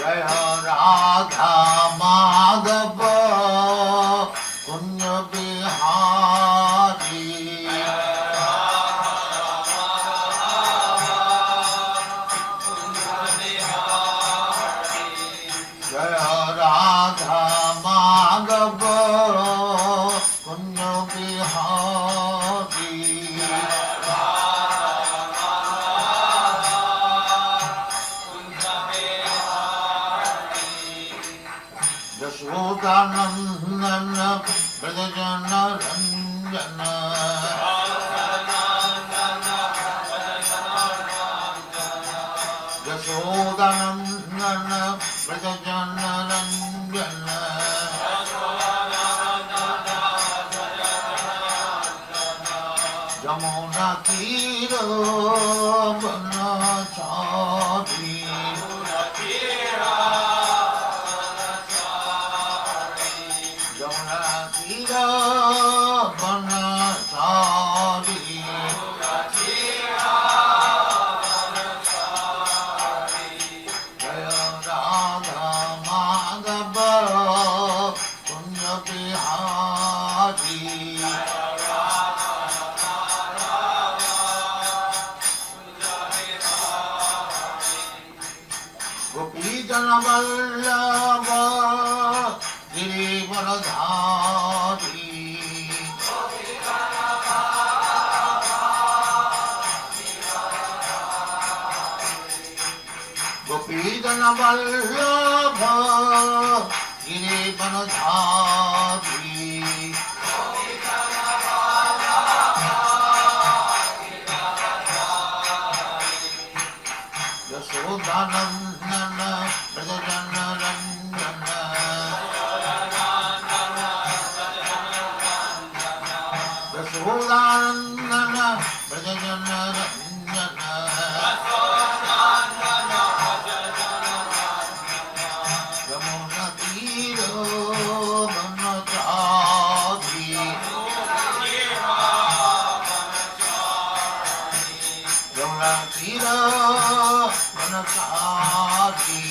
जय राधा माधव कुंज बिहारी। जय राधा माधव कुंज बिहारी। यशोदानंदन ब्रजजन रंजन। यशोदानंदन ब्रजजन रंजन। यमुना तीर बनचारी। यमुना तीर बनचारी। जय राधा माधव कुंज बिहारी। गोपीजन वल्लभ गिरिवरधारी। गोपीजन वल्लभ गिरिवरधारी। यशोदानंदन ब्रजजन रंजन। यशोदानंदन ब्रजजन रंजन। यमुना तीर बनचारी। यमुना तीर बनचारी।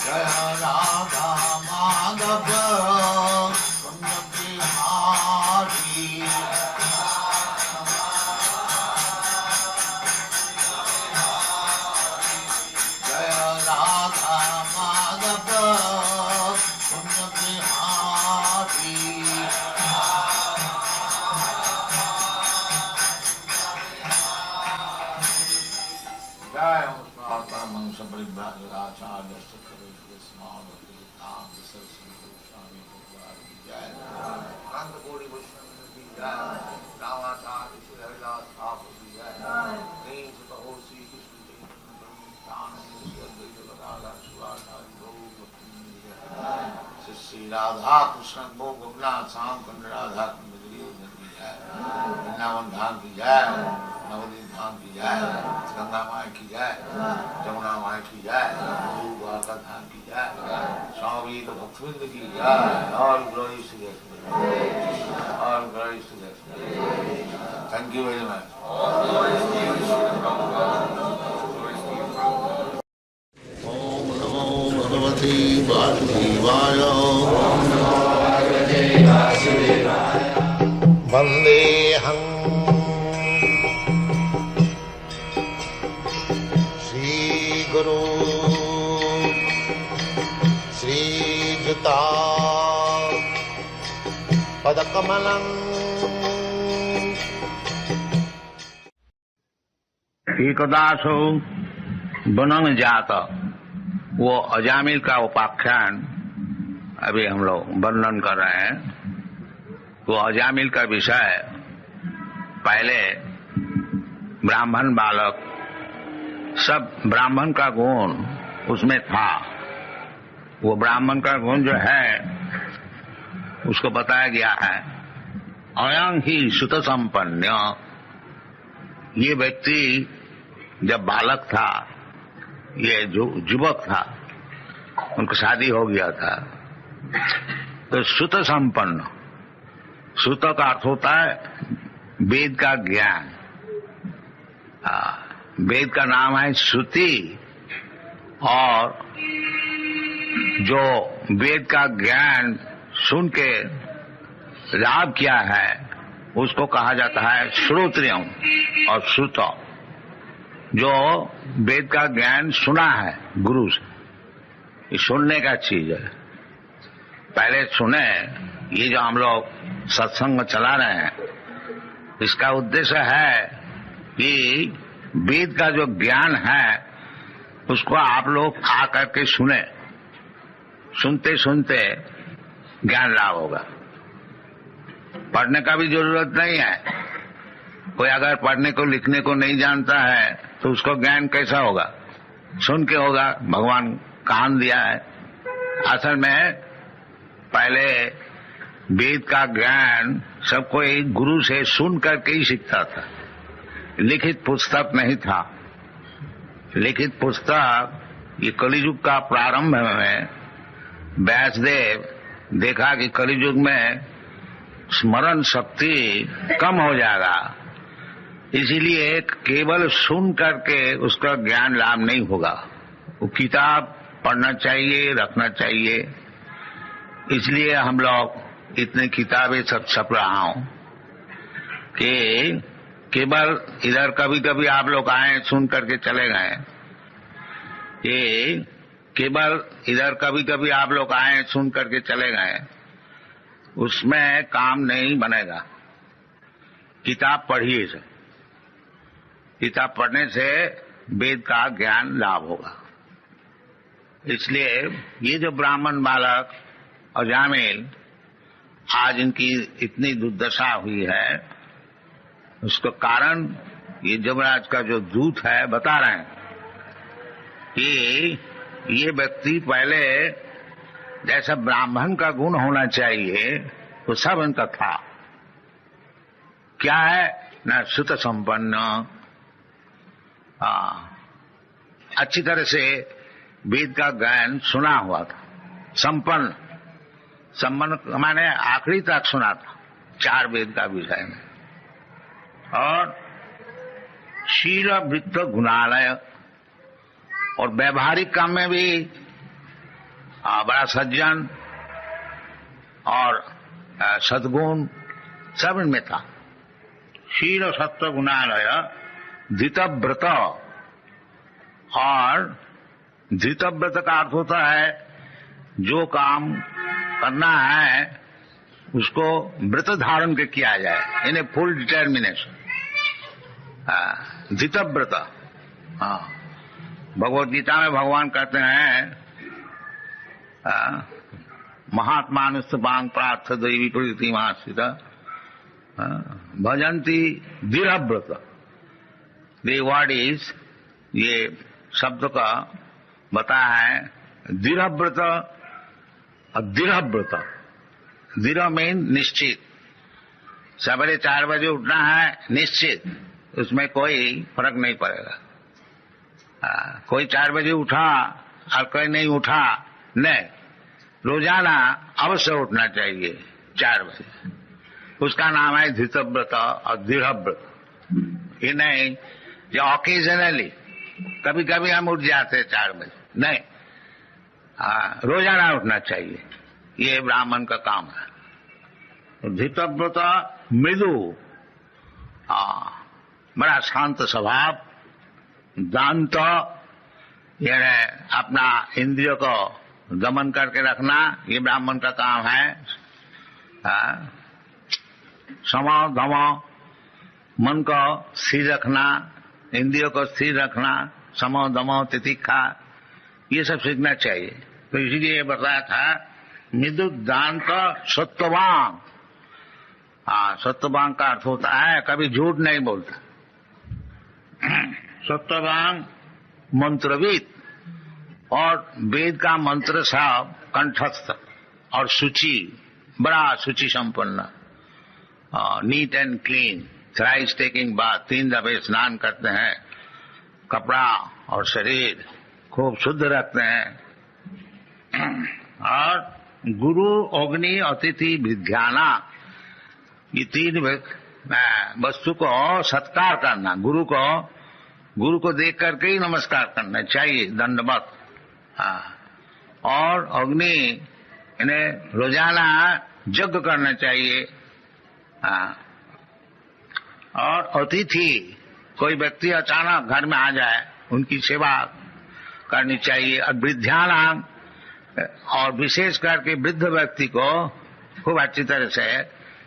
जय राधा माधव कुंज बिहारी। जय राधा माधव कुंज बिहारी। जय मंश परिभ्राजराचार्य जय अनंत कोटि वैष्णव की जय। रामाचार्य श्री हरिदास ठाकुर की जय। प्रेम से कहो श्री कृष्ण श्री राधा कृष्ण भो गोपनाथ श्याम कुंड राधा कुंड की जय। वृंदावन धाम की जय। नवदीप धाम की जय। गंगा माई की जय। जमुना माई की जय। द्वारका धाम की जय। स्वामी तो भक्तवृंद की जय। और ग्लोरी टू द और glory to the. Thank you very much. ओम नमो भगवते वासुदेवाय। वंदेहं श्रीगुरु श्रीयुता पदकमलं। एकदासो बनंग जाता, वो अजामिल का उपाख्यान अभी हम लोग वर्णन कर रहे हैं। वो अजामिल का विषय पहले ब्राह्मण बालक, सब ब्राह्मण का गुण उसमें था। वो ब्राह्मण का गुण जो है उसको बताया गया है। अयं ही सुत संपन्न, ये व्यक्ति जब बालक था, ये जो युवक था, उनकी शादी हो गया था, तो सुत संपन्न, सुत का अर्थ होता है वेद का ज्ञान। वेद का नाम है श्रुति, और जो वेद का ज्ञान सुन के लाभ किया है उसको कहा जाता है श्रोत्रियम और श्रुत। जो वेद का ज्ञान सुना है गुरु से, ये सुनने का चीज है। पहले सुने, ये जो हम लोग सत्संग चला रहे हैं, इसका उद्देश्य है कि वेद का जो ज्ञान है उसको आप लोग आ करके सुने, सुनते सुनते ज्ञान लाभ होगा। पढ़ने का भी जरूरत नहीं है। कोई अगर पढ़ने को लिखने को नहीं जानता है तो उसको ज्ञान कैसा होगा? सुन के होगा। भगवान कान दिया है। असल में पहले वेद का ज्ञान सब कोई गुरु से सुन करके ही सीखता था। लिखित पुस्तक नहीं था। लिखित पुस्तक ये कलियुग का प्रारंभ में व्यासदेव देखा कि कलियुग में स्मरण शक्ति कम हो जाएगा, इसीलिए केवल सुन करके उसका ज्ञान लाभ नहीं होगा। वो किताब पढ़ना चाहिए, रखना चाहिए। इसलिए हम लोग इतनी किताबें सब छप रहा हूं कि केवल इधर कभी कभी आप लोग आए सुन करके चले गए। ये केवल इधर कभी कभी आप लोग आए सुन करके चले गए, उसमें काम नहीं बनेगा। किताब पढ़िए से, किताब पढ़ने से वेद का ज्ञान लाभ होगा। इसलिए ये जो ब्राह्मण बालक अजामिल आज इनकी इतनी दुर्दशा हुई है, उसका कारण ये जमराज का जो दूत है बता रहे हैं कि ये व्यक्ति पहले जैसा ब्राह्मण का गुण होना चाहिए वो सब इनका था। क्या है? न सुत संपन्न, अच्छी तरह से वेद का ज्ञान सुना हुआ था। संपन्न, संपन्न माने आखिरी तक सुना था 4 वेद का विषय में। और शील वृत्त गुणालय, और व्यवहारिक काम में भी बड़ा सज्जन और सद्गुण सब इनमें था। शील सत्व गुणालय धृतव्रत, और धृतव्रत का अर्थ होता है जो काम करना है उसको व्रत धारण के किया जाए, यानी फुल डिटर्मिनेशन। धृतव्रत। भगवत गीता में भगवान कहते हैं महात्मानुष्ठ बांग प्रार्थ दैवी प्रति मासित भजंती दृढ़व्रत। द वर्ड इज, ये शब्द का बताया है दृढ़व्रत और दृढ़व्रत। दृढ़ मीन निश्चित, सवेरे 4 बजे उठना है निश्चित, उसमें कोई फर्क नहीं पड़ेगा। कोई 4 बजे उठा और कोई नहीं उठा, नहीं, रोजाना अवश्य उठना चाहिए 4 बजे। उसका नाम है धृतव्रत और दृढ़व्रत। ये नहीं जो ऑकेजनली कभी कभी हम उठ जाते हैं 4 बजे, नहीं, रोजाना उठना चाहिए। ये ब्राह्मण का काम है। धृतव्रत मृदु, बड़ा शांत स्वभाव, दांत, यानी अपना इंद्रियों को दमन करके रखना, ये ब्राह्मण का काम है। समा धमा, मन को स्थिर रखना, इंद्रियों को स्थिर रखना, समो दमो तितिक्षा, ये सब सीखना चाहिए। तो इसीलिए बताया था मृदु दांत सत्ववान। सत्ववान का अर्थ होता है कभी झूठ नहीं बोलता। सत्ववान मंत्रविद, और वेद का मंत्र सब कंठस्थ, और शुचि, बड़ा शुचि संपन्न, neat and clean, thrice taking bath, 3 दफे स्नान करते हैं, कपड़ा और शरीर खूब शुद्ध रखते हैं। और गुरु, अग्नि, अतिथि, विद्याना, ये 3 वस्तु को सत्कार करना, गुरु को गुरु को देख करके ही नमस्कार करना चाहिए, दंडवत। और अग्नि इन्हें रोजाना यज्ञ करना चाहिए। और अतिथि, कोई व्यक्ति अचानक घर में आ जाए, उनकी सेवा करनी चाहिए। और वृद्धानाम, और विशेष करके वृद्ध व्यक्ति को खूब अच्छी तरह से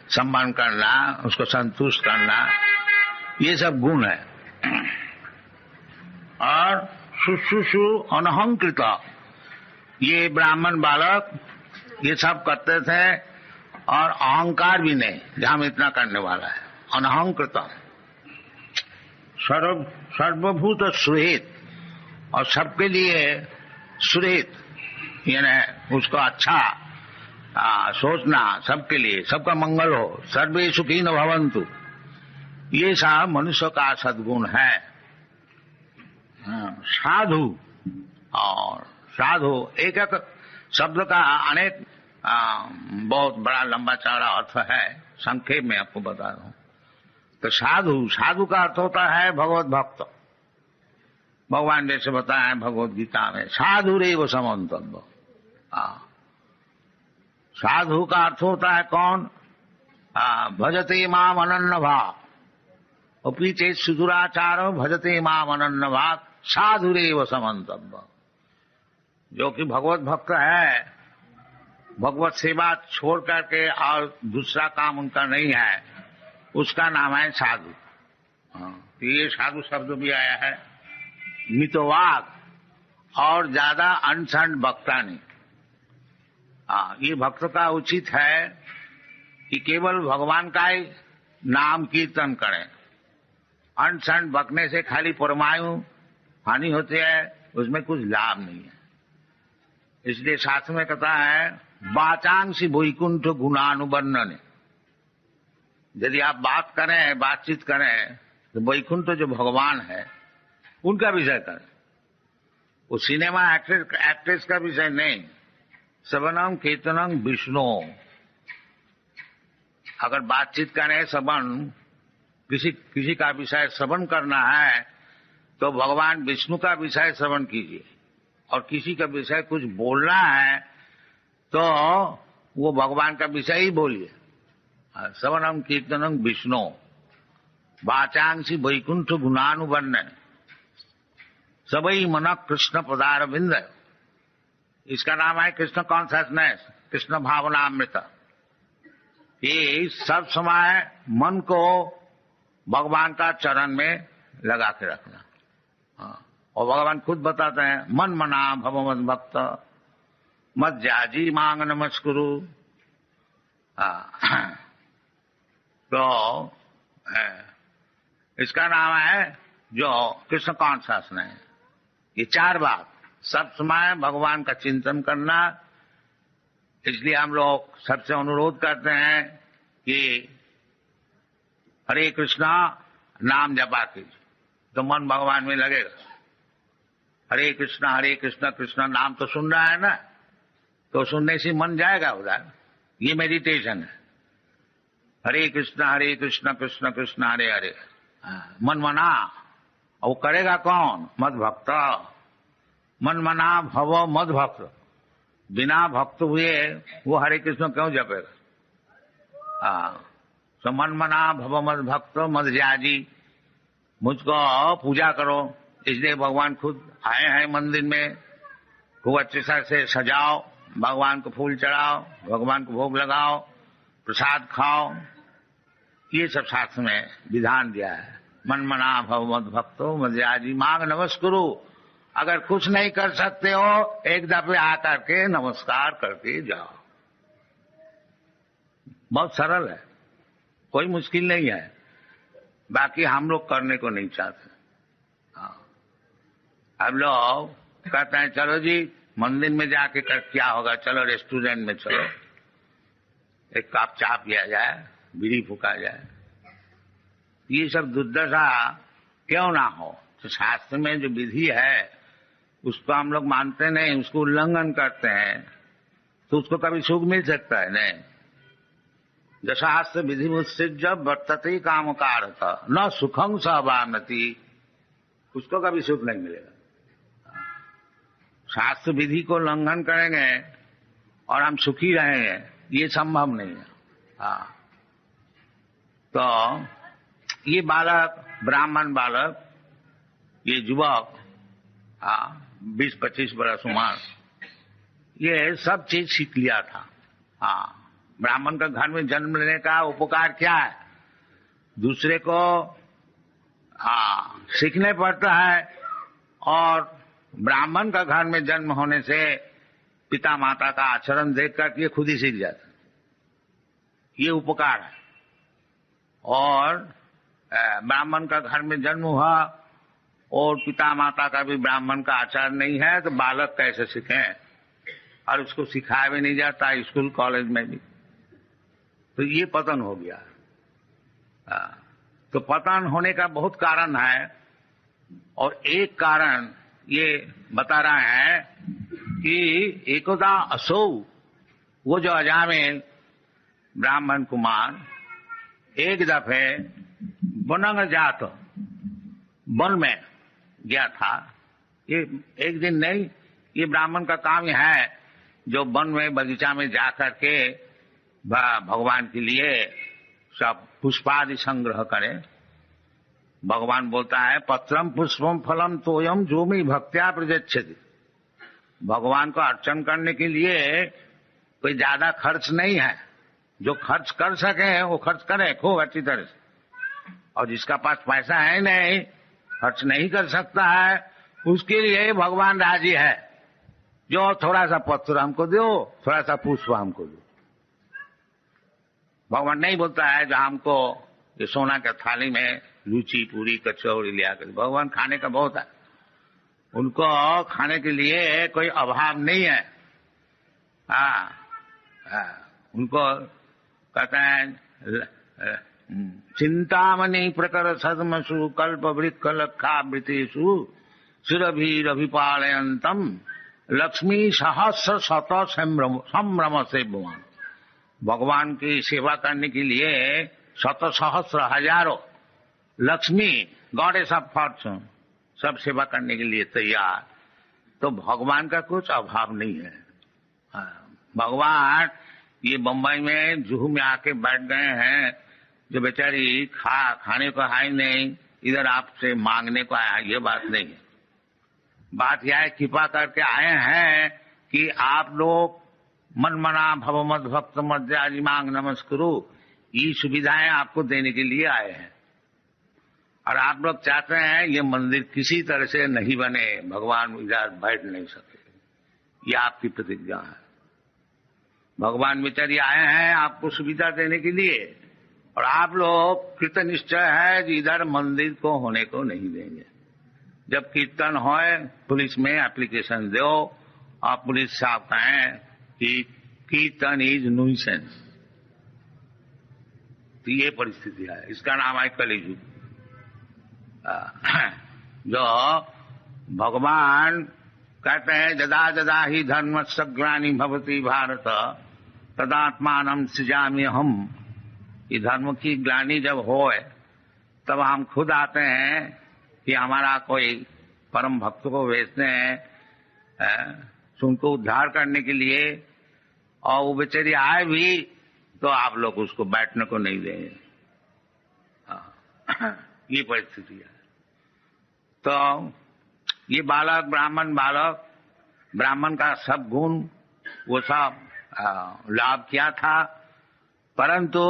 सम्मान करना, उसको संतुष्ट करना, ये सब गुण है। और शुश्रूषु अनहंकृत, ये ब्राह्मण बालक ये सब करते थे और अहंकार भी नहीं, जहां इतना करने वाला है। अनहंकृत, सर्वभूत सुहित, और सबके लिए सुहित, यानी उसको अच्छा सोचना, सबके लिए सबका मंगल हो। सर्वे सुखी न भवन्तु, ये सब मनुष्य का सद्गुण है। साधु, और साधु एक एक शब्द का अनेक बहुत बड़ा लंबा चौड़ा अर्थ है, संक्षेप में आपको बता रहा हूं। तो साधु, साधु का अर्थ होता है भगवत भक्त। भगवान जैसे बताया है भगवत गीता में, साधु रेव समन्तव्य। साधु का अर्थ होता है कौन? भजते माम अनन्य भाव, अपि चेत सुदुराचारो भजते माम अनन्य भाव, साधु रेव समन्तव्य। जो कि भगवत भक्त है, भगवत सेवा छोड़ करके और दूसरा काम उनका नहीं है, उसका नाम है साधु। तो ये साधु शब्द भी आया है। मितवाग, और ज्यादा अनशन बकता नहीं। ये भक्त का उचित है कि केवल भगवान का ही नाम कीर्तन करें। अनशन बकने से खाली परमायु हानि होती है, उसमें कुछ लाभ नहीं है। इसलिए शास्त्र में कहता है वाचांसी वैकुंठ गुणानुवर्णन। यदि आप बात करें, बातचीत करें, तो वैकुंठ जो भगवान है उनका विषय करें। वो सिनेमा एक्ट्रेस का विषय नहीं। श्रवणम कीर्तनम विष्णु। अगर बातचीत करें, श्रवण, किसी का विषय श्रवण करना है तो भगवान विष्णु का विषय श्रवण कीजिए। और किसी का विषय कुछ बोलना है तो वो भगवान का विषय ही बोलिए। श्रवणम कीर्तनम विष्णु, वाचांसी वैकुंठ गुणानुवर्णन, सबई मन कृष्ण पदारविंद। इसका नाम है कृष्ण कॉन्शसनेस, कृष्ण भावनामृत। ये सब समय मन को भगवान का चरण में लगा के रखना। और भगवान खुद बताते हैं मन मना भव मद भक्त मत जाजी मांग नमस्कुरु। तो इसका नाम है जो कृष्ण कॉन्शसनेस। ये चार बात, सब समय भगवान का चिंतन करना। इसलिए हम लोग सबसे अनुरोध करते हैं कि हरे कृष्णा नाम जपा कीजिए तो मन भगवान में लगेगा। हरे कृष्णा कृष्ण नाम तो सुन रहा है ना, तो सुनने से मन जाएगा उधर। ये मेडिटेशन है। हरे कृष्णा कृष्ण कृष्ण हरे हरे, मन मना। और वो करेगा कौन? मद भक्त। मन मना भव मद भक्त। बिना भक्त हुए वो हरे कृष्ण क्यों जपेगा? तो मन मना भव मद भक्त मद जाजी, मुझको पूजा करो। इसलिए भगवान खुद आए हैं मंदिर में। खूब अच्छे से सजाओ, भगवान को फूल चढ़ाओ, भगवान को भोग लगाओ, प्रसाद खाओ। ये सब शास्त्र में विधान दिया है। मन मना भव मद भक्तो मदयाजी मांग नमस्कुरु। अगर कुछ नहीं कर सकते हो, एक दफे आकर के नमस्कार करके जाओ। बहुत सरल है, कोई मुश्किल नहीं है। बाकी हम लोग करने को नहीं चाहते। हम लोग कहते हैं चलो जी मंदिर में जाके कर क्या होगा, चलो रेस्टोरेंट में चलो, एक कप चाय पिया जाए, बीड़ी फूका जाए। ये सब दुर्दशा क्यों ना हो? तो शास्त्र में जो विधि है उसको हम लोग मानते नहीं, उसको उल्लंघन करते हैं, तो उसको कभी सुख मिल सकता है? नहीं। जशास्त्र विधि मुत्सृज्य वर्तते कामकारत न सुखं सहवानति उसको कभी सुख नहीं मिलेगा। शास्त्र विधि को उल्लंघन करेंगे और हम सुखी रहेंगे, ये संभव नहीं है। हाँ, तो ये बालक, ब्राह्मण बालक, ये युवक, 20-25 बरस उम्र, ये सब चीज सीख लिया था। हाँ, ब्राह्मण का घर में जन्म लेने का उपकार क्या है? दूसरे को सीखने पड़ता है, और ब्राह्मण का घर में जन्म होने से पिता माता का आचरण देखकर ये खुद ही सीख जाता, ये उपकार है। और ब्राह्मण का घर में जन्म हुआ और पिता माता का भी ब्राह्मण का आचार नहीं है, तो बालक कैसे सीखे? और उसको सिखाया भी नहीं जाता स्कूल कॉलेज में भी, तो ये पतन हो गया। तो पतन होने का बहुत कारण है, और एक कारण ये बता रहे हैं कि एकदा असौ, वो जो अजामिल ब्राह्मण कुमार एक दफे बनंग जात, वन में गया था। ये एक दिन नहीं, ये ब्राह्मण का काम है जो वन में बगीचा में जाकर के भगवान के लिए सब पुष्पादि संग्रह करे। भगवान बोलता है पत्रम पुष्पम फलम तोयम जो मी भक्त्या प्रयच्छति। भगवान को अर्चन करने के लिए कोई ज्यादा खर्च नहीं है, जो खर्च कर सके वो खर्च करे खूब अच्छी तरह से, और जिसका पास पैसा है नहीं, खर्च नहीं कर सकता है, उसके लिए भगवान राजी है। जो थोड़ा सा पत्र हमको दो, थोड़ा सा पुष्प हमको दो। भगवान नहीं बोलता है जो हमको ये सोना के थाली में लूची पूरी कचौड़ी लिया कर। भगवान खाने का बहुत है, उनको खाने के लिए कोई अभाव नहीं है। उनको कहते हैं चिंतामणि प्रकर सदमसु कल्प वृक्ष लक्षा वृतेषु सुरभिरभिपालयन्तम लक्ष्मी सहस्र शत संभ्रम से भगवान। भगवान की सेवा करने के लिए शत सहस्र हजारों लक्ष्मी, गॉडेस ऑफ फॉर्चून, सब सेवा करने के लिए तैयार। तो भगवान का कुछ अभाव नहीं है। भगवान ये बम्बई में जुहू में आके बैठ गए हैं, जो बेचारी खाने को है नहीं, इधर आपसे मांगने को आया, ये बात नहीं है। बात यह है कृपा करके आए हैं कि आप लोग मन मना भव मद भक्त मध्याजी मांग नमस्कुरु, ये सुविधाएं आपको देने के लिए आए हैं। और आप लोग चाहते हैं ये मंदिर किसी तरह से नहीं बने, भगवान इधर बैठ नहीं सके, ये आपकी प्रतिज्ञा है। भगवान बेचारी आए हैं आपको सुविधा देने के लिए, और आप लोग कृत निश्चय है कि इधर मंदिर को होने को नहीं देंगे। जब कीर्तन होए पुलिस में एप्लीकेशन दो, और पुलिस साहब कहें कि कीर्तन इज न्यूसेंस, तो ये परिस्थिति है। इसका नाम है कलियुग। जो भगवान कहते हैं जदा जदा ही धर्म सग्लानि भवति भारत तदात्मानं सृजामि हम। ये धर्म की ग्लानि जब होए तब हम खुद आते हैं कि हमारा कोई परम भक्त को भेजते हैं उनको उद्धार करने के लिए, और वो बेचारी आए भी तो आप लोग उसको बैठने को नहीं देंगे। ये परिस्थिति है। तो ये बालक, ब्राह्मण का सब गुण वो सब लाभ किया था, परंतु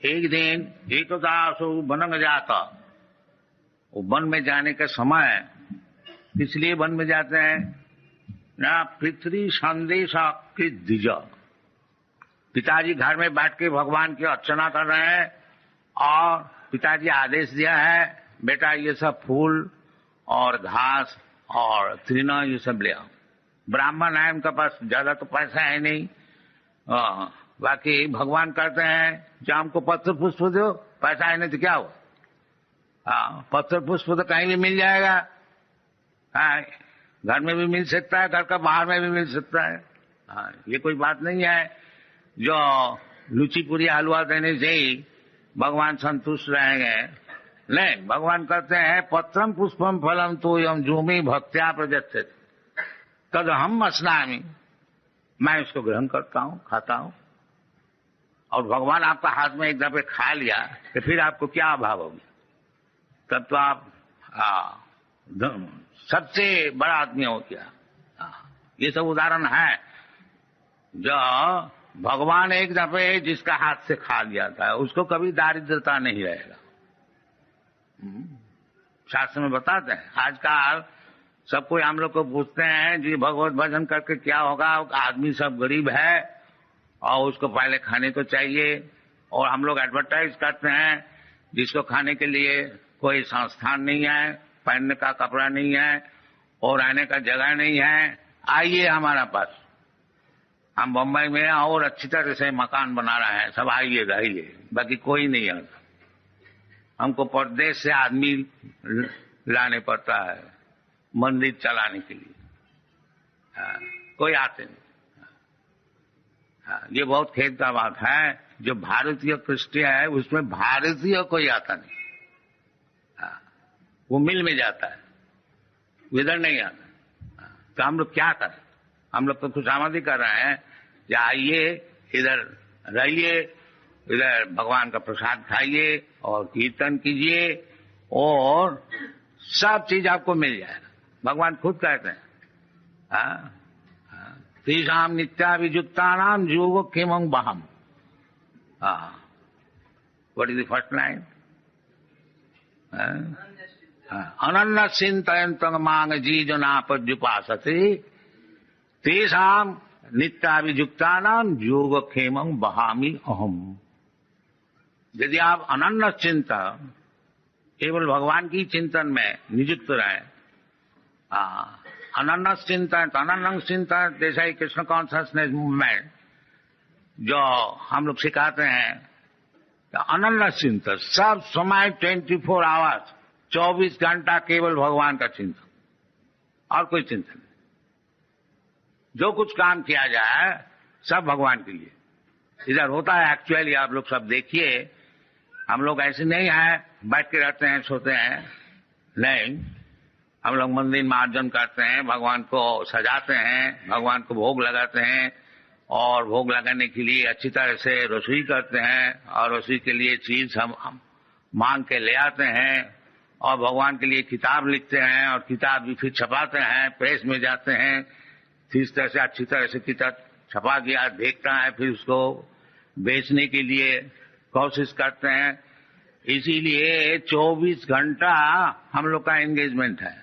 एक दिन एकदासु बनंग जाता, वो वन में जाने के समय, इसलिए वन में जाते हैं ना, पितृ संदेश की द्विज। पिताजी घर में बैठ के भगवान की अर्चना कर रहे हैं, और पिताजी आदेश दिया है बेटा ये सब फूल और घास और तृण ये सब ले आओ। ब्राह्मण है, उनका पास ज्यादा तो पैसा है नहीं, बाकी भगवान कहते हैं जो हमको पत्र पुष्प दो, पैसा है नहीं तो क्या हुआ, पत्र पुष्प तो कहीं भी मिल जाएगा। घर में भी मिल सकता है, घर का बाहर में भी मिल सकता है। ये कोई बात नहीं है जो लुची पूरी हलवा देने से ही भगवान संतुष्ट रहेंगे, नहीं, भगवान कहते हैं पत्रम पुष्पम फलम तो यम जूमी भक्त्या प्रजत्य तद हम अस्नामी, मैं इसको ग्रहण करता हूँ, खाता हूँ। और भगवान आपका हाथ में एक दफे खा लिया तो फिर आपको क्या अभाव होगी? तब तो आप सबसे बड़ा आदमी हो गया। ये सब उदाहरण है जो भगवान एक दफे जिसका हाथ से खा लिया था उसको कभी दारिद्रता नहीं रहेगा। शास्त्र में बताते हैं। आजकल सब कोई हम लोग को पूछते हैं जी भगवत भजन करके क्या होगा? आदमी सब गरीब है और उसको पहले खाने को चाहिए, और हम लोग एडवर्टाइज करते हैं जिसको खाने के लिए कोई संस्थान नहीं है, पहनने का कपड़ा नहीं है और रहने का जगह नहीं है, आइए हमारा पास, हम बम्बई में और अच्छी तरह से मकान बना रहे हैं, सब आइए आइए। बाकी कोई नहीं आता, हमको परदेश से आदमी लाने पड़ता है मंदिर चलाने के लिए। कोई आते नहीं। ये बहुत खेद का बात है, जो भारतीय क्रिश्चियन है उसमें भारतीय कोई आता नहीं। वो मिल में जाता है, इधर नहीं आता। तो हम लोग क्या करें? हम लोग तो खुशामदी कर रहे हैं कि आइए इधर रहिए, इधर भगवान का प्रसाद खाइए और कीर्तन कीजिए और सब चीज आपको मिल जाएगा। भगवान खुद कहते हैं तेषाम नित्याभियुक्तानाम योगो किमं बहम। What is the first line? अनन्य चिंतयन्तं मां जीजनापद्युपासते तेषाम नित्याभियुक्तानाम योगक्षेमं बहामि अहम। यदि आप अनन्य चिंतन केवल भगवान की चिंतन में नियुक्त रहे, अनन्य चिंतन, अनन्य चिंतन जैसा ही कृष्ण कॉन्शियसनेस मूवमेंट जो हम लोग सिखाते हैं, अनन्य चिंतन सब समय 24 आवर्स 24 घंटा केवल भगवान का चिंतन और कोई चिंतन नहीं। जो कुछ काम किया जाए सब भगवान के लिए। इधर होता है एक्चुअली, आप लोग सब देखिए, हम लोग ऐसे नहीं है बैठ के रहते हैं सोते हैं, नहीं, हम लोग मंदिर मार्जन करते हैं, भगवान को सजाते हैं, भगवान को भोग लगाते हैं और भोग लगाने के लिए अच्छी तरह से रसोई करते हैं और रसोई के लिए चीज हम मांग के ले आते हैं और भगवान के लिए किताब लिखते हैं और किताब भी फिर छपाते हैं, प्रेस में जाते हैं, इस तरह से अच्छी तरह से किताब छपा गया देखता है, फिर उसको बेचने के लिए कोशिश करते हैं। इसीलिए 24 घंटा हम लोग का एंगेजमेंट है,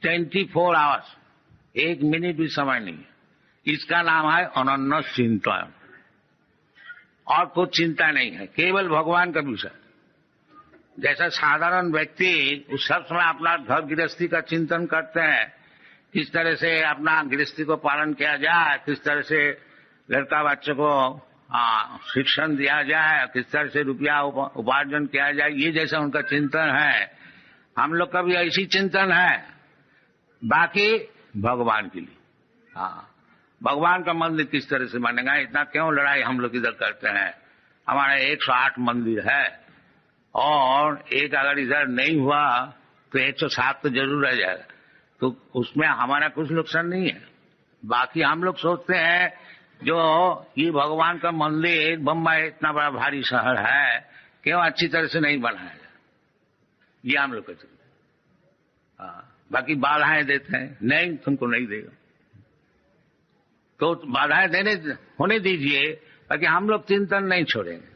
24 आवर्स, एक मिनट भी समय नहीं है। इसका नाम है अनन्य चिंतन, और कुछ चिंता नहीं है, केवल भगवान का विषय। जैसा साधारण व्यक्ति उस सब समय अपना घर गृहस्थी का चिंतन करते हैं, किस तरह से अपना गृहस्थी को पालन किया जाए, किस तरह से लड़का बच्चों को शिक्षण दिया जाए, किस तरह से रुपया उपार्जन किया जाए, ये जैसा उनका चिंतन है, हम लोग का भी ऐसी चिंतन है। बाकी भगवान के लिए, भगवान का मंदिर किस तरह से बनेगा, इतना क्यों लड़ाई हम लोग इधर करते हैं। हमारा 108 मंदिर है और एक अगर इधर नहीं हुआ तो 107 तो जरूर रह जाएगा, तो उसमें हमारा कुछ नुकसान नहीं है। बाकी हम लोग सोचते हैं जो ये भगवान का मंदिर, बम्बई इतना बड़ा भारी शहर है, क्यों अच्छी तरह से नहीं बनाया जाए, ये हम लोग कहते हैं। बाकी बाधाएं देते हैं, नहीं तुमको नहीं देगा, तो बाधाएं देने होने दीजिए, बाकी हम लोग चिंतन नहीं छोड़ेंगे।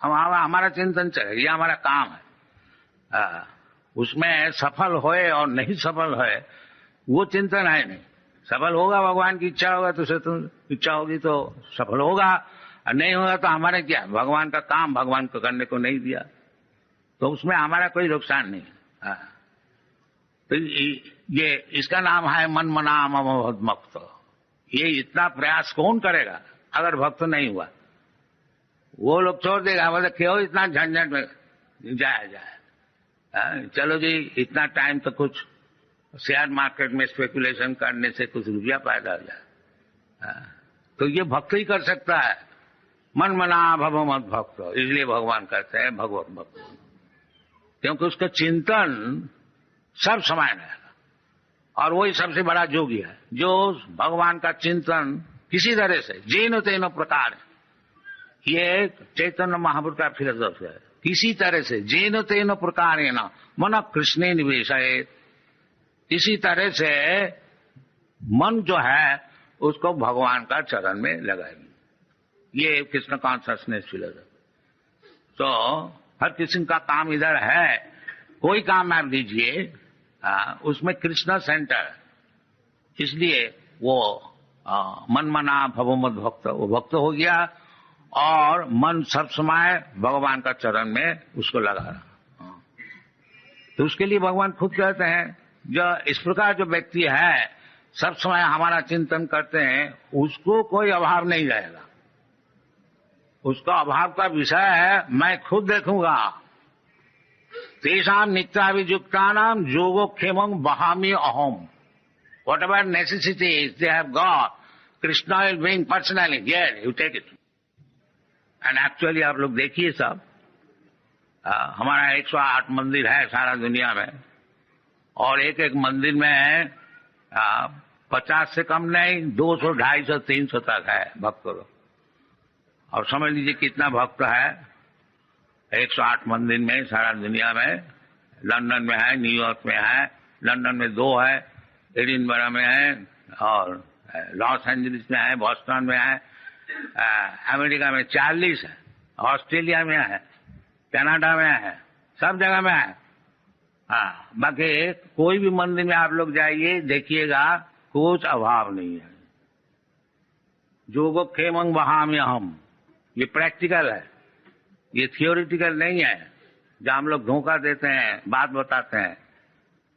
हमारा चिंतन चले, ये हमारा काम है। उसमें सफल होए और नहीं सफल होए वो चिंतन है नहीं। सफल होगा भगवान की इच्छा होगा तो उसे तुम इच्छा होगी तो सफल होगा, और नहीं होगा तो हमारे क्या, भगवान का काम भगवान को करने को नहीं दिया, तो उसमें हमारा कोई नुकसान नहीं। तो ये इसका नाम है मन मना मम भक्त। ये इतना प्रयास कौन करेगा अगर भक्त नहीं हुआ? वो लोग छोड़ देगा, मतलब क्यों इतना झंझट में जाए। चलो जी, इतना टाइम तो कुछ शेयर मार्केट में स्पेकुलेशन करने से कुछ रुपया पैदा हो जाए, तो ये भक्त ही कर सकता है। मन मना भव मत भक्त, इसलिए भगवान कहते हैं भगवत भक्त। क्योंकि उसका चिंतन सब समय रहेगा, और वही सबसे बड़ा योगी है जो भगवान का चिंतन किसी तरह से जेनो तेनो प्रकार, ये चैतन्य महाप्रभु का फिलोसॉफी है, किसी तरह से जेनो तेनो प्रकार मन कृष्ण निवेश है, इसी तरह से मन जो है उसको भगवान का चरण में लगाएंगे। ये कृष्ण कॉन्शसनेस फिलोसॉफी। तो हर किसी का काम इधर है, कोई काम आप दीजिए उसमें कृष्ण सेंटर, इसलिए वो मन मना भवमत भक्त, वो भक्त हो गया और मन सब समय भगवान का चरण में उसको लगा रहा। तो उसके लिए भगवान खुद कहते हैं, जो इस प्रकार जो व्यक्ति है सब समय हमारा चिंतन करते हैं, उसको कोई अभाव नहीं रहेगा। उसका अभाव का विषय है मैं खुद देखूंगा। तेषाम नित्याभियुक्तानाम योगोक्षेमं वहामि अहम, whatever necessities they have got, Krishna will bring personally, here you take it. And actually आप लोग देखिए सब, हमारा 108 मंदिर है सारा दुनिया में, और एक एक मंदिर में 50 से कम नहीं 200, 250, 300 तक है भक्त लोग। और समझ लीजिए कितना भक्त है 108 मंदिर में सारा दुनिया में। लंदन में है, न्यूयॉर्क में है, लंदन में 2 है, एडिनबरा में है, और लॉस एंजलिस में है, बॉस्टन में है, अमेरिका में 40 है, ऑस्ट्रेलिया में है, कनाडा में है, सब जगह में है। हाँ, बाकी कोई भी मंदिर में आप लोग जाइए देखिएगा कुछ अभाव नहीं है। योगोक्षेमं वहामि अहम, ये प्रैक्टिकल है, ये थियोरिटिकल नहीं है जहाँ हम लोग धोखा देते हैं, बात बताते हैं।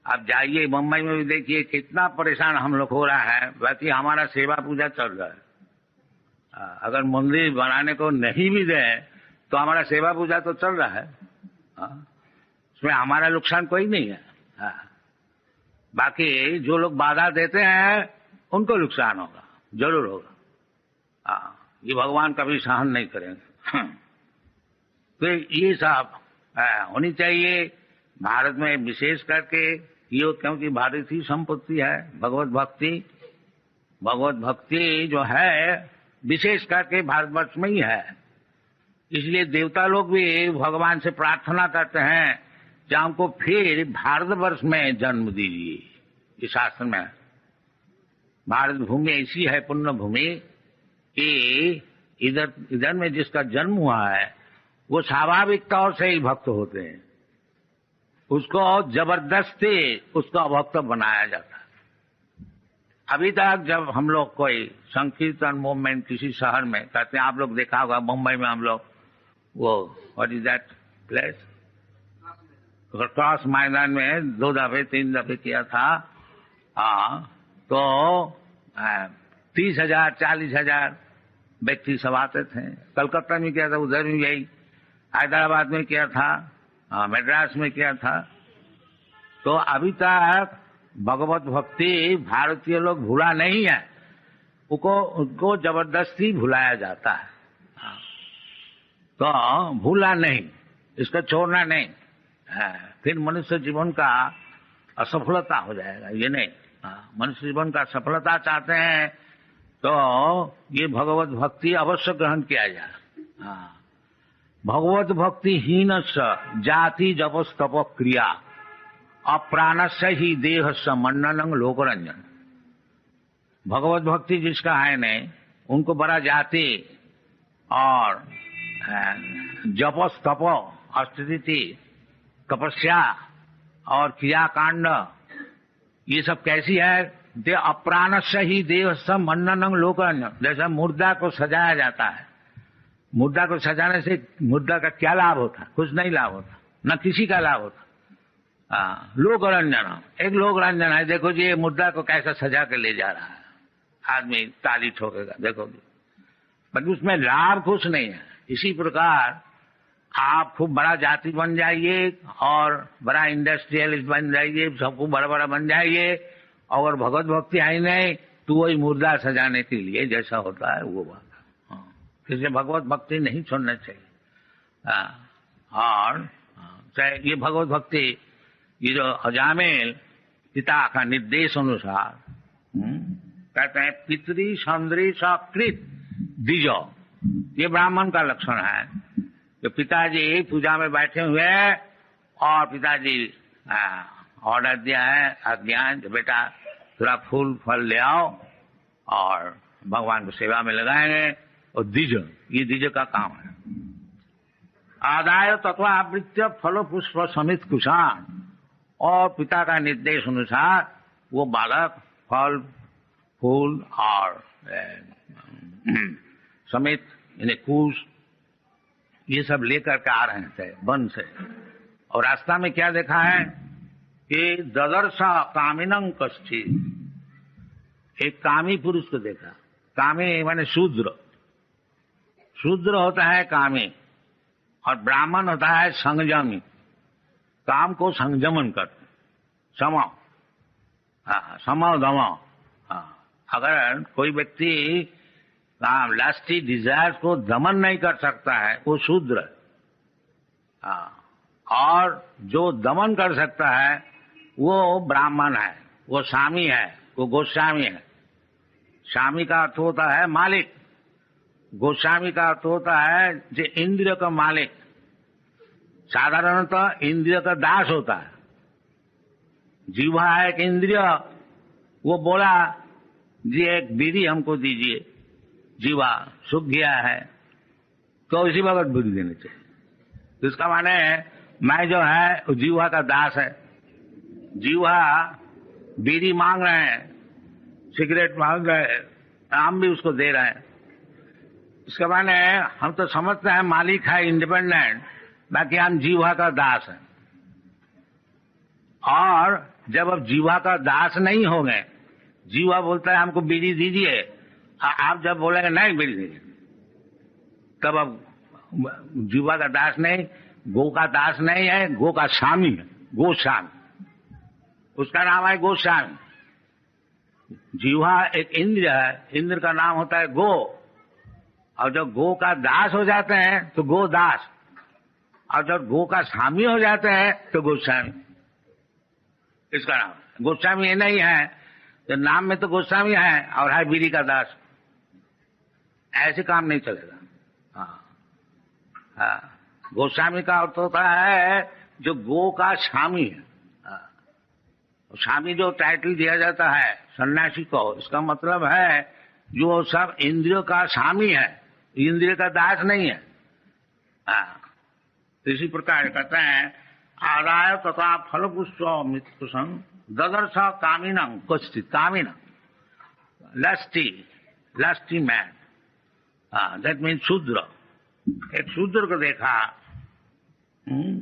आप जाइए मुंबई में भी देखिए कितना परेशान हम लोग हो रहा है, बाकी हमारा सेवा पूजा चल रहा है। अगर मंदिर बनाने को नहीं भी दें तो हमारा सेवा पूजा तो चल रहा है, उसमें हमारा नुकसान कोई नहीं है। बाकी जो लोग बाधा देते हैं उनको नुकसान होगा, जरूर होगा। ये भगवान कभी सहन नहीं करेंगे। तो ये सब होनी चाहिए भारत में, विशेष करके ये, क्योंकि भारतीय संपत्ति है भगवत भक्ति। भगवत भक्ति जो है विशेष करके भारतवर्ष में ही है, इसलिए देवता लोग भी भगवान से प्रार्थना करते हैं कि हमको फिर भारतवर्ष में जन्म दीजिए। इस शास्त्र में भारत भूमि ऐसी है पुण्य भूमि कि इधर में जिसका जन्म हुआ है वो स्वाभाविक तौर से ही भक्त होते हैं, उसको जबरदस्ती उसका भक्त बनाया जाता है। अभी तक जब हम लोग कोई संकीर्तन मूवमेंट किसी शहर में करते हैं, आप लोग देखा होगा मुंबई में हम लोग वो what is that place, cross मैदान में 2 दफे 3 दफे किया था। तो 30,000 40,000 व्यक्ति सब आते थे। कलकत्ता में किया था, उधर भी यही, हैदराबाद में किया था, मद्रास में किया था। तो अभी तक भगवत भक्ति भारतीय लोग भूला नहीं है, उनको जबरदस्ती भुलाया जाता है। तो भूला नहीं, इसको छोड़ना नहीं, फिर मनुष्य जीवन का असफलता हो जाएगा। ये नहीं, मनुष्य जीवन का सफलता चाहते हैं तो ये भगवत भक्ति अवश्य ग्रहण किया जाए। भगवत भक्ति हीन जाति जपस तप क्रिया अप्राणस्य ही देह समन्ननं लोकरंजन। भगवत भक्ति जिसका है नहीं, उनको बड़ा जाति और जपस तप अस्थिति तपस्या और क्रियाकांड, ये सब कैसी है? दे अप्राणस्य ही देह समन्ननं लोकरंजन। जैसा मुर्दा को सजाया जाता है, मुर्दा को सजाने से मुर्दा का क्या लाभ होता? कुछ नहीं लाभ होता, न किसी का लाभ होता। लोकरंजन, एक लोक रंजन है। देखो जी ये मुर्दा को कैसा सजा के ले जा रहा है, आदमी ताली ठोकेगा, देखो जी, पर उसमें लाभ कुछ नहीं है। इसी प्रकार आप खूब बड़ा जाति बन जाइए और बड़ा इंडस्ट्रियलिस्ट बन जाइए, सबको बड़ा बड़ा बन जाइए, और भगवत भक्ति आई नहीं तो वही मुर्दा सजाने के लिए जैसा होता है वो बात। इसलिए भगवत भक्ति नहीं छोड़ना चाहिए। और ये भगवत भक्ति, ये जो अजामिल पिता का निर्देश अनुसार कहते हैं पितरी संदरी सकृत द्विजो, ये ब्राह्मण का लक्षण है। तो पिताजी पूजा में बैठे हुए हैं और पिताजी ऑर्डर दिया है, आज्ञा, बेटा थोड़ा फूल फल ले आओ और भगवान को सेवा में लगाएंगे। और द्विज, ये द्विज का काम है। आदाय तत्व आवृत्य फल पुष्प समित कुशान, और पिता का निर्देश अनुसार वो बालक फल फूल और समित यानी कुश ये सब लेकर के आ रहे थे वन से। और रास्ता में क्या देखा है कि ददर्श कामिनं कश्चित्, एक कामी पुरुष को देखा। कामी माने शूद्र, शूद्र होता है कामी और ब्राह्मण होता है संयमी, काम को संयमन करते, समो दमो। अगर कोई व्यक्ति लास्टी डिजायर को दमन नहीं कर सकता है वो शूद्र। और जो दमन कर सकता है वो ब्राह्मण है, वो स्वामी है, वो गोस्वामी है। स्वामी का अर्थ होता है मालिक, गोस्वामी का अर्थ होता है जो इंद्रिय का मालिक। साधारणतः इंद्रिय का दास होता है। जीवा है एक इंद्रिय, वो बोला जी एक बीड़ी हमको दीजिए, जीवा सूख गया है तो इसी वक्त बीड़ी देनी चाहिए। तो इसका माने मैं जो है जीवा का दास है। जीवा बीड़ी मांग रहे हैं, सिगरेट मांग रहे हैं, हम भी उसको दे रहे हैं। इसके माने हम तो समझते हैं मालिक है इंडिपेंडेंट, बाकी हम जीवा का दास है। और जब अब जीवा का दास नहीं होंगे, जीवा बोलता है हमको बीड़ी दीजिए, आप जब बोलेंगे नहीं बीड़ी दीजिए, तब अब जीवा का दास नहीं, गो का दास नहीं है, गो का स्वामी है, गोस्वामी, उसका नाम है गोस्वामी। जीवा एक इंद्र है, इंद्र का नाम होता है गो। और जब गो का दास हो जाते हैं तो गो दास, और जब गो का स्वामी हो जाते हैं तो गोस्वामी, इसका नाम। गोस्वामी ये नहीं है तो नाम में तो गोस्वामी है और है बीड़ी का दास, ऐसे काम नहीं चलेगा। हाँ, गोस्वामी का अर्थ होता है जो गो का स्वामी है। स्वामी जो टाइटल दिया जाता है सन्यासी को, इसका मतलब है जो सब इंद्रियों का स्वामी है, इंद्रिय का दास नहीं है। इसी प्रकार कहते हैं आदाय तथा फल पुष्प ददर्श कामिनं कश्चित्, कामिनं लस्टी मैन, दैट मीन शूद्र। एक शूद्र को देखा,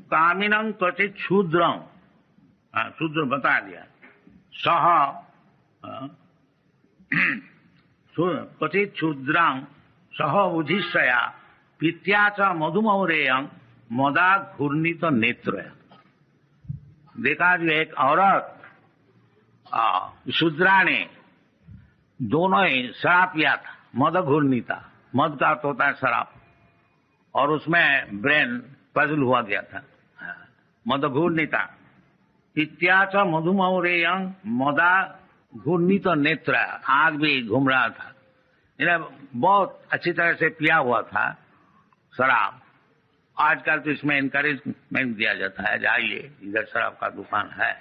कामिनं क्वचित् शूद्रं, शूद्र बता दिया। सह क्वचित् शूद्रं सह बुधिष्ठया पित्या च मधुमौरेयं मदा घूर्णित नेत्र। देखा जो एक औरत शूद्रा ने दोनों ही शराब पिया था, मद घूर्णिता, मद का अर्थ होता है शराब, और उसमें ब्रेन पजल हुआ गया था, मद घूर्णिता। इत्याच मधुमौरेयं मदा घूर्णित नेत्र, आग भी घूम रहा था, इन्हें बहुत अच्छी तरह से पिया हुआ था शराब। आजकल तो इसमें इनकरेजमेंट दिया जाता है, जाइए इधर शराब का दुकान है,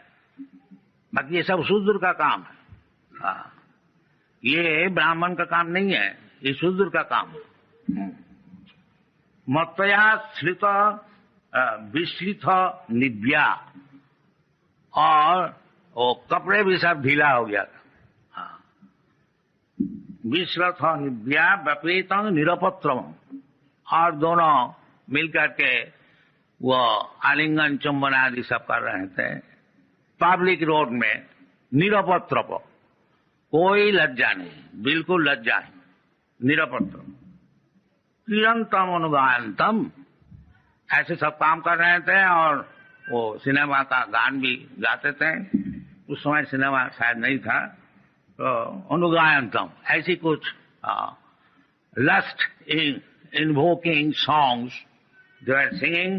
बाकी ये सब शूद्र का काम है। ये ब्राह्मण का काम नहीं है, ये शूद्र का काम है। मत्तया श्रित विश्रित निव्या, और वो कपड़े भी सब ढीला हो गया था। विश्रथ निव्या व्यपेत निरपत्रम, और दोनों मिलकर के वो आलिंगन चुंबन आदि सब कर रहे थे पब्लिक रोड में, निरपत्र, कोई लज्जा नहीं, बिल्कुल लज्जा नहीं, निरपत्र। किरंतम अनुगायंतम, ऐसे सब काम कर रहे थे। और वो सिनेमा का गान भी गाते थे, उस समय सिनेमा शायद नहीं था, तो अनुगायंतम ऐसी कुछ lust invoking songs they were singing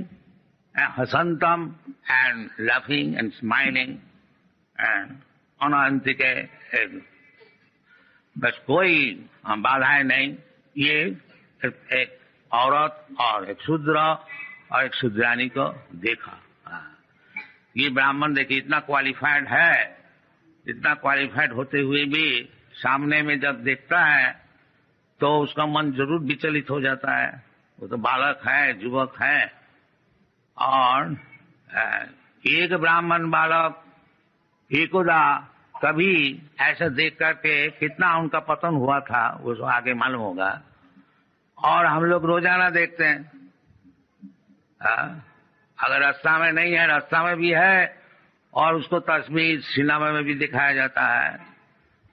हसंतम and laughing and smiling and अनंतिके, बस कोई बाधाएं नहीं। ये एक औरत और एक शूद्र और एक शूद्रानी को देखा। ये ब्राह्मण देखिए इतना क्वालिफाइड है, इतना क्वालिफाइड होते हुए भी सामने में जब देखता है तो उसका मन जरूर विचलित हो जाता है। वो तो बालक है, युवक है। और एक ब्राह्मण बालक एकोदा कभी ऐसा देख करके कितना उनका पतन हुआ था वो आगे मालूम होगा। और हम लोग रोजाना देखते हैं, अगर रास्ता में नहीं है, रास्ता में भी है, और उसको तस्वीर सिनेमा में भी दिखाया जाता है।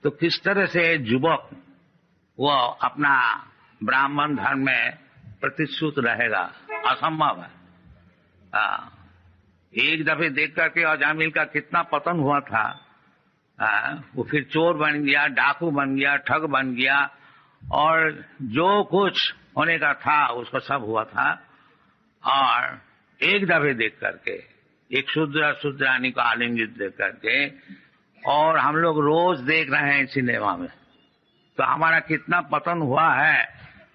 तो किस तरह से युवक वो अपना ब्राह्मण धर्म में प्रतिश्रुत रहेगा, असंभव है। एक दफे देख करके अजामिल का कितना पतन हुआ था। वो फिर चोर बन गया, डाकू बन गया, ठग बन गया, और जो कुछ होने का था उसका सब हुआ था। और एक दफे देख करके एक शूद्रानी को आलिंगित देख करके, और हम लोग रोज देख रहे हैं सिनेमा में, तो हमारा कितना पतन हुआ है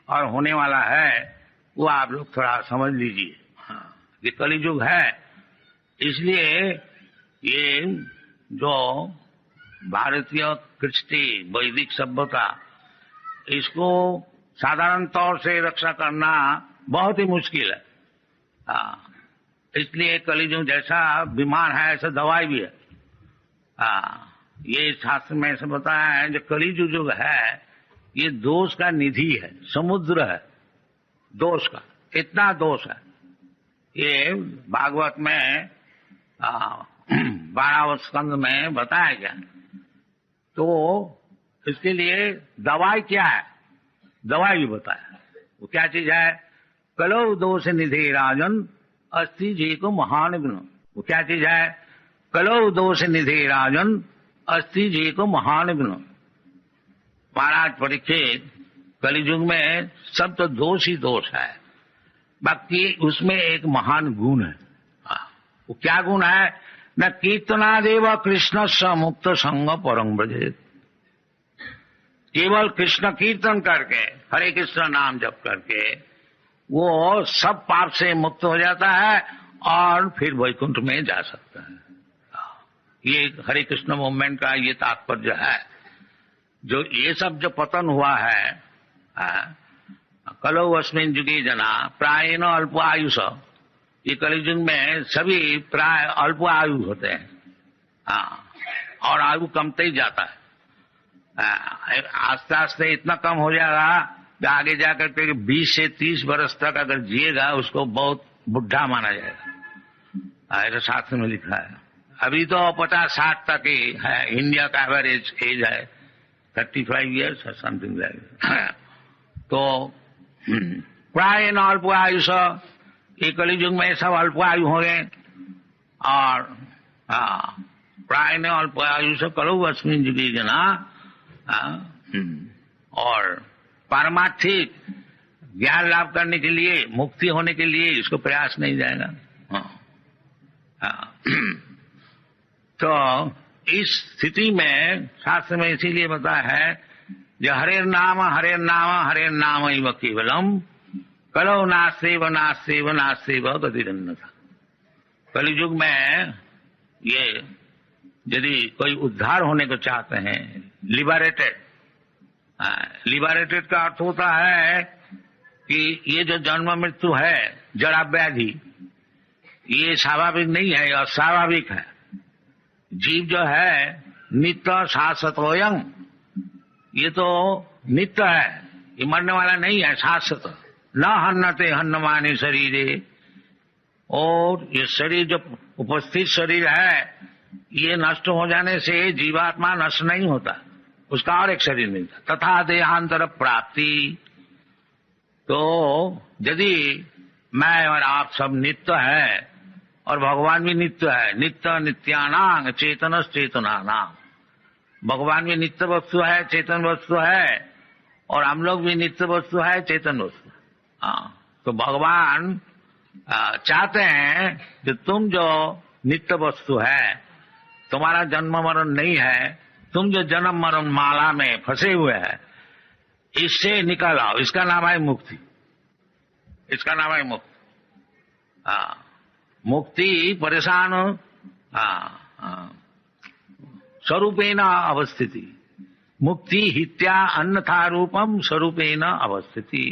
और होने वाला है वो आप लोग थोड़ा समझ लीजिए। ये कलियुग है। इसलिए ये जो भारतीय कृष्टि वैदिक सभ्यता, इसको साधारण तौर से रक्षा करना बहुत ही मुश्किल है। इसलिए कलियुग जैसा बीमार है ऐसा दवाई भी है। ये शास्त्र में ऐसा बताया है जो कलियुग जो है ये दोष का निधि है, समुद्र है दोष का, इतना दोष है। ये भागवत में 12वें स्कंद में बताया गया। तो इसके लिए दवाई क्या है, दवाई भी बताया। वो क्या चीज है? कलौ दोष निधि राजन अस्ति जी को महान गुण। वो क्या चीज है? कलौ दोष निधि राजन अस्ति जी को महान गुण। महाराज परीक्षित, कलियुग में सब तो दोष ही दोष है, बाकी उसमें एक महान गुण है। वो क्या गुण है? न कीर्तनादेव कृष्ण स मुक्त संग परम ब्रजेत। केवल कृष्ण कीर्तन करके, हरे कृष्ण नाम जप करके वो सब पाप से मुक्त हो जाता है और फिर वैकुंठ में जा सकता है। ये हरे कृष्ण मूवमेंट का ये तात्पर्य है। जो ये सब जो पतन हुआ है, कलौ अस्मिन् युगे जना प्रायेण अल्प आयुष। ये कलियुग में सभी प्राय अल्प आयु होते हैं। और आयु कमते ही जाता है। आस्ते आस्ते इतना कम हो जाएगा कि आगे जाकर के 20 से 30 वर्ष तक अगर जिएगा उसको बहुत बुढ़ा माना जाएगा। ऐसा शास्त्र में लिखा है। अभी तो 50-60 तक ही है। इंडिया का एवरेज एज है 35 ईयर्स और समथिंग लाइक। तो प्राय न अल्प आयुष, ये कलियुग में सब अल्प आयु हो गए। और प्राय न अल्प आयुष कलौ अस्मिन् युगे जना। और पारमार्थिक ज्ञान लाभ करने के लिए, मुक्ति होने के लिए इसको प्रयास नहीं जाएगा। तो इस स्थिति में शास्त्र में इसीलिए बताया है जो हरे नाम हरे नाम हरे नाम इव केवलम कलौ नास्तेव नास्तेव नास्तेव गतिरन्यथा। कलियुग में ये यदि कोई उद्धार होने को चाहते हैं, लिबरेटेड, लिबरेटेड का अर्थ होता है कि ये जो जन्म मृत्यु है, जड़ा व्याधि, ये स्वाभाविक नहीं है, यह स्वाभाविक है। जीव जो है नित्य शाश्वतोयं, ये तो नित्य है, ये मरने वाला नहीं है, शाश्वत। न हन्नते हन्नमाने शरीरे। और ये शरीर जो उपस्थित शरीर है, ये नष्ट हो जाने से जीवात्मा नष्ट नहीं होता, उसका और एक शरीर मिलता। तथा देहांतर प्राप्ति। तो यदि मैं और आप सब नित्य है और भगवान भी नित्य है, नित्य नित्यानांग चेतनस चेतनानाम। भगवान भी नित्य वस्तु है, चेतन वस्तु है, और हम लोग भी नित्य वस्तु है, चेतन वस्तु। तो भगवान चाहते हैं कि तुम जो नित्य वस्तु है, तुम्हारा जन्म मरण नहीं है, तुम जो जन्म मरण माला में फंसे हुए हैं, इससे निकल आओ। इसका नाम है मुक्ति, इसका नाम है मुक्ति। मुक्ति परेशान स्वरूपेण अवस्थिति, मुक्ति हित्या अन्यथा रूपम स्वरूपेण अवस्थिति।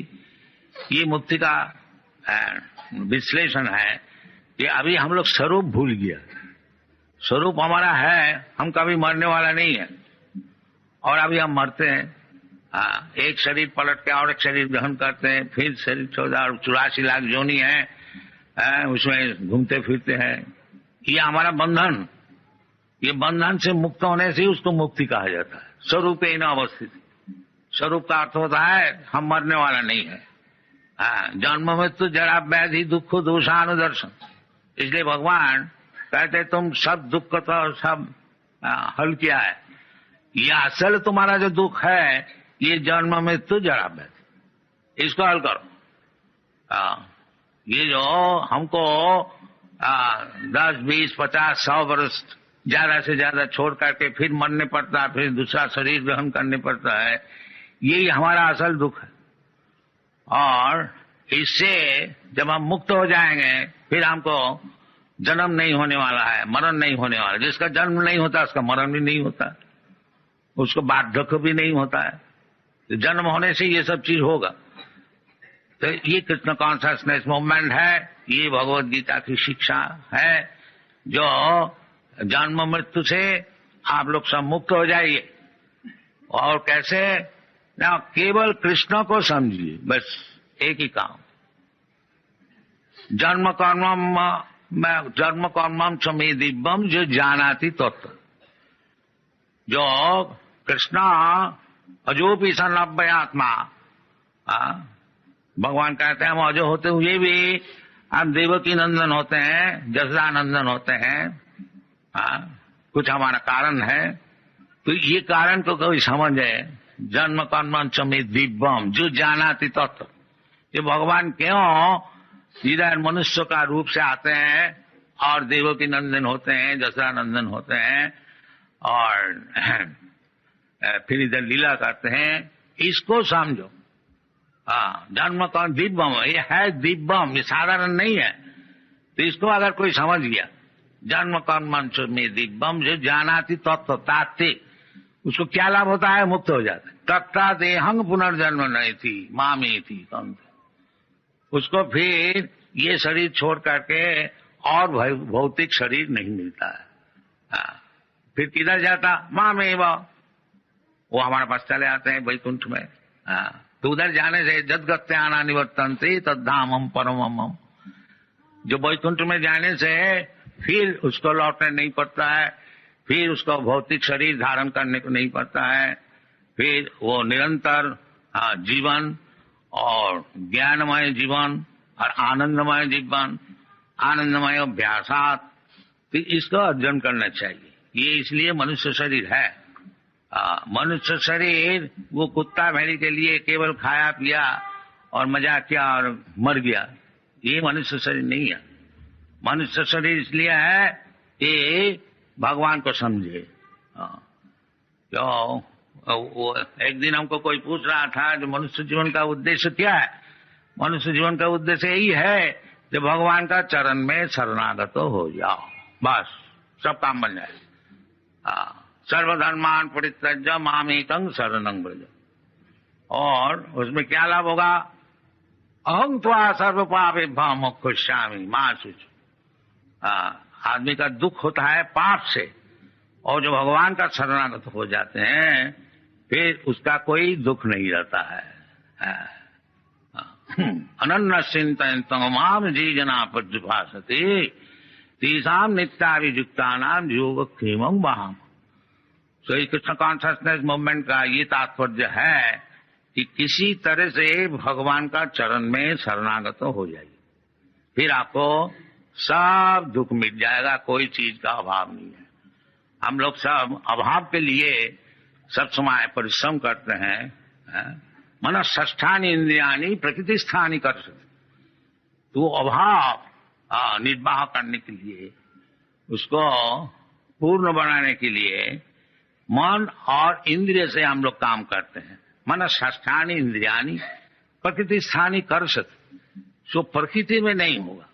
ये मुक्ति का विश्लेषण है कि अभी हम लोग स्वरूप भूल गया। स्वरूप हमारा है, हम कभी मरने वाला नहीं है, और अभी हम मरते हैं। एक शरीर पलट के और एक शरीर ग्रहण करते हैं, फिर शरीर 84 लाख योनि है, उसमें घूमते फिरते हैं। ये हमारा बंधन, ये बंधन से मुक्त होने से उसको मुक्ति कहा जाता है। स्वरूपेण अवस्थिति, स्वरूप का अर्थ होता है हम मरने वाला नहीं है। जन्म मृत्यु जरा व्याधि दुख दोषानुदर्शन, इसलिए भगवान कहते तुम सब दुख को तो सब हल किया है। ये असल तुम्हारा जो दुख है ये जन्म मृत्यु जरा व्याधि, इसको हल करो। ये जो हमको 10, 20, 50, 100 वर्ष ज्यादा से ज्यादा छोड़ करके फिर मरने पड़ता है, फिर दूसरा शरीर ग्रहण करने पड़ता है, यही हमारा असल दुख है। और इससे जब हम मुक्त हो जाएंगे फिर हमको जन्म नहीं होने वाला है, मरण नहीं होने वाला। जिसका जन्म नहीं होता उसका मरण भी नहीं होता, उसको बार्धक्य भी नहीं होता है। तो जन्म होने से ये सब चीज होगा। तो ये कृष्ण कॉन्शियसनेस मूवमेंट है, ये भगवत गीता की शिक्षा है, जो जन्म मृत्यु से आप लोग सब मुक्त हो जाइए। और कैसे ना, केवल कृष्ण को समझिए, बस एक ही काम। जन्म कर्मम चमे दिव्यम जो जानाति तत्व। जो कृष्ण अजोपि सन अव्ययात्मा, भगवान कहते हैं हम अजो होते हुए भी हम देवकी नंदन होते हैं, जसरा नंदन होते हैं। कुछ हमारा कारण है, तो ये कारण को कोई समझे। जन्म कर्म चमे दिव्यम जो जानाति तत्व। ये भगवान क्यों इधर मनुष्य का रूप से आते हैं और देवकी नंदन होते हैं, जसरा नंदन होते हैं, और फिर इधर लीला करते हैं, इसको समझो। जन्म कर्म दिव्यम, ये है दिव्यम, ये साधारण नहीं है। तो इसको अगर कोई समझ गया, जन्म कर्म में दिव्यम जो जानाति तत्व तात्विक, उसको क्या लाभ होता है? मुक्त हो जाता है। तत्ता देहंग पुनर्जन्म नहीं थी मामी थी कम। उसको फिर ये शरीर छोड़ करके और भौतिक शरीर नहीं मिलता है। फिर किधर जाता? माँ में वो हमारे पास चले आते हैं वैकुंठ में। तो उधर जाने से जदगत्याना निवर्तन्ते तद्धामम परमम। जो वैकुंठ में जाने से फिर उसको लौटने नहीं पड़ता है, फिर उसको भौतिक शरीर धारण करने को नहीं पड़ता है, फिर वो निरंतर जीवन और ज्ञानमय जीवन और आनंदमय जीवन, आनंदमय अभ्यासात, तो इसको अर्जन करना चाहिए। ये इसलिए मनुष्य शरीर है। मनुष्य शरीर वो कुत्ता भेड़ी के लिए केवल खाया पिया और मजा किया और मर गया, ये मनुष्य शरीर नहीं है। मनुष्य शरीर इसलिए है कि भगवान को समझे। तो वो एक दिन हमको कोई पूछ रहा था जो मनुष्य जीवन का उद्देश्य क्या है? मनुष्य जीवन का उद्देश्य यही है कि भगवान का चरण में शरणागत हो जाओ, बस सब काम बन जाए। सर्वधर्मान परित्यज्य मामेकं शरणं व्रज। और उसमें क्या लाभ होगा? अहं त्वा सर्व पापेभ्यो मोक्षयिष्यामि मा शुचि। आदमी का दुख होता है पाप से, और जो भगवान का शरणागत हो जाते हैं फिर उसका कोई दुख नहीं रहता है। अनन्य चिंतन माम जी जना पर्युभासते तेषाम नित्याभियुक्तानाम योगक्षेमं वहाम। तो इस कृष्ण कॉन्शियसनेस मूवमेंट का ये तात्पर्य है कि किसी तरह से भगवान का चरण में शरणागत हो जाइए, फिर आपको सब दुख मिट जाएगा, कोई चीज का अभाव नहीं है। हम लोग सब अभाव के लिए सब समय परिश्रम करते हैं। मन षष्ठानि इंद्रियानि प्रकृति स्थानी कर सकते। तो अभाव निर्वाह करने के लिए, उसको पूर्ण बनाने के लिए मन और इंद्रिय से हम लोग काम करते हैं। मन षष्ठानि इंद्रियानि प्रकृति स्थानी कर सकते, सो प्रकृति में नहीं होगा।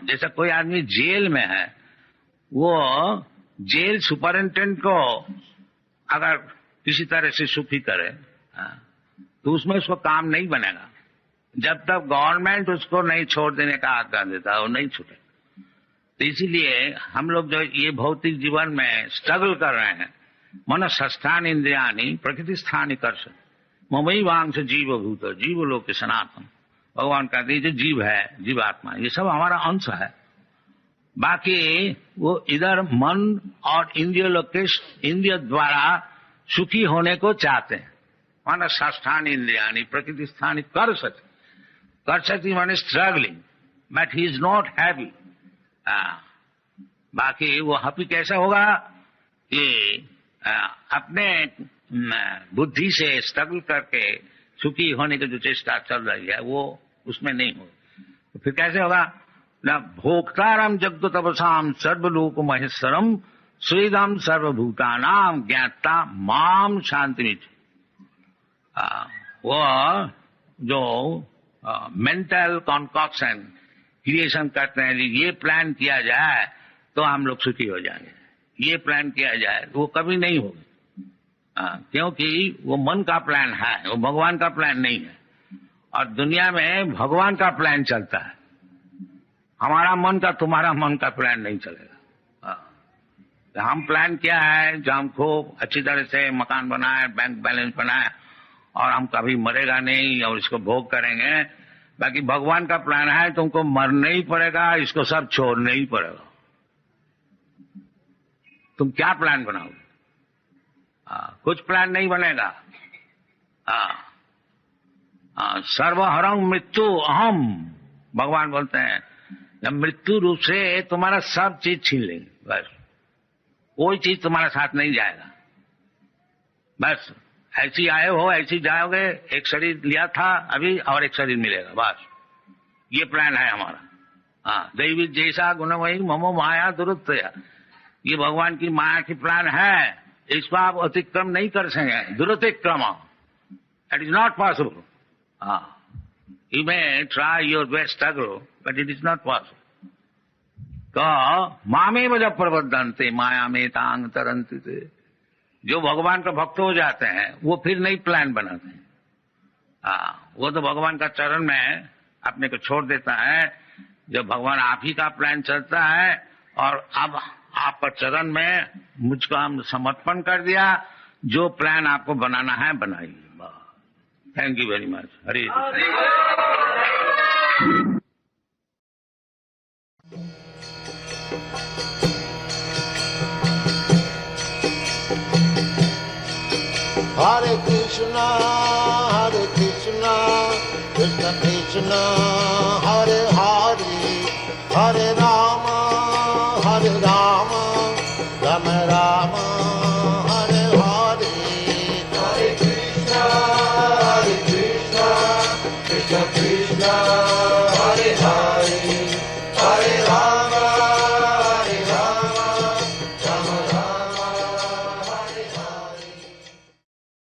जैसा कोई आदमी जेल में है, वो जेल सुपरिटेंडेंट को अगर किसी तरह से सुखी करे तो उसमें उसको काम नहीं बनेगा। जब तक गवर्नमेंट उसको नहीं छोड़ देने का आज्ञा देता वो नहीं छूटे। तो इसीलिए हम लोग जो ये भौतिक जीवन में स्ट्रगल कर रहे हैं, मन षष्ठानि इंद्रियानि प्रकृति स्थानी कर सकते, ममई वांग से जीव भूत, जीव लोक के सनातन। भगवान कहते हैं जो जीव है, जीवात्मा, ये सब हमारा अंश है। बाकी वो इधर मन और इंद्रिय लोक के इंद्रिय द्वारा सुखी होने को चाहते हैं। मन षष्ठानि इंद्रियानि प्रकृति स्थानी कर सकती माने struggling, but he is not happy. बाकी वो हैप्पी कैसा होगा कि अपने बुद्धि से स्ट्रगल करके सुखी होने की जो चेष्टा चल रही है वो उसमें नहीं होगी। तो फिर कैसे होगा? न भोक्तारम जगदुतपसाम सर्वलोक महेश्वरम स्वेदम सर्वभूतानाम ज्ञाता माम शांति। वो जो मेंटल कॉन्कॉक्शन क्रिएशन करते हैं, ये प्लान किया जाए तो हम लोग सुखी हो जाएंगे, ये प्लान किया जाए तो वो कभी नहीं होगा। क्योंकि वो मन का प्लान है, वो भगवान का प्लान नहीं है। और दुनिया में भगवान का प्लान चलता है, हमारा मन का, तुम्हारा मन का प्लान नहीं चलेगा। तो हम प्लान क्या है, जो हम खूब अच्छी तरह से मकान बनाए, बैंक बैलेंस बनाए और हम कभी मरेगा नहीं और इसको भोग करेंगे। बाकी भगवान का प्लान है तुमको मरना ही पड़ेगा, इसको सब छोड़ना ही पड़ेगा। तुम क्या प्लान बनाओगे? कुछ प्लान नहीं बनेगा। सर्वहरं मृत्यु अहम, भगवान बोलते हैं जब मृत्यु रूप से तुम्हारा सब चीज छीन लेंगे, बस कोई चीज तुम्हारा साथ नहीं जाएगा। बस ऐसी आए हो ऐसी जाओगे, एक शरीर लिया था अभी और एक शरीर मिलेगा, बस ये प्लान है हमारा। दैवी जैसा गुणमयी ममो माया दुरुत्तया, ये भगवान की माया की प्लान है, इसको आप अतिक्रम नहीं कर सकेंगे। दुरुतिक्रम it is not possible. You may try your best struggle, but it is not possible. तो मामेव जब प्रबद्धन्ते माया में तांग तरंति थे, जो भगवान का भक्त हो जाते हैं वो फिर नई प्लान बनाते हैं। वो तो भगवान का चरण में अपने को छोड़ देता है। जब भगवान आप ही का प्लान चलता है और अब आपका चरण में मुझको हम समर्पण कर दिया, जो प्लान आपको बनाना है बनाइए। Thank you very much. Hare Hare Krishna, Krishna Krishna, Hare Hare, Hare Rama, Rama Rama, Hare Hare. Hare Krishna, Krishna Krishna,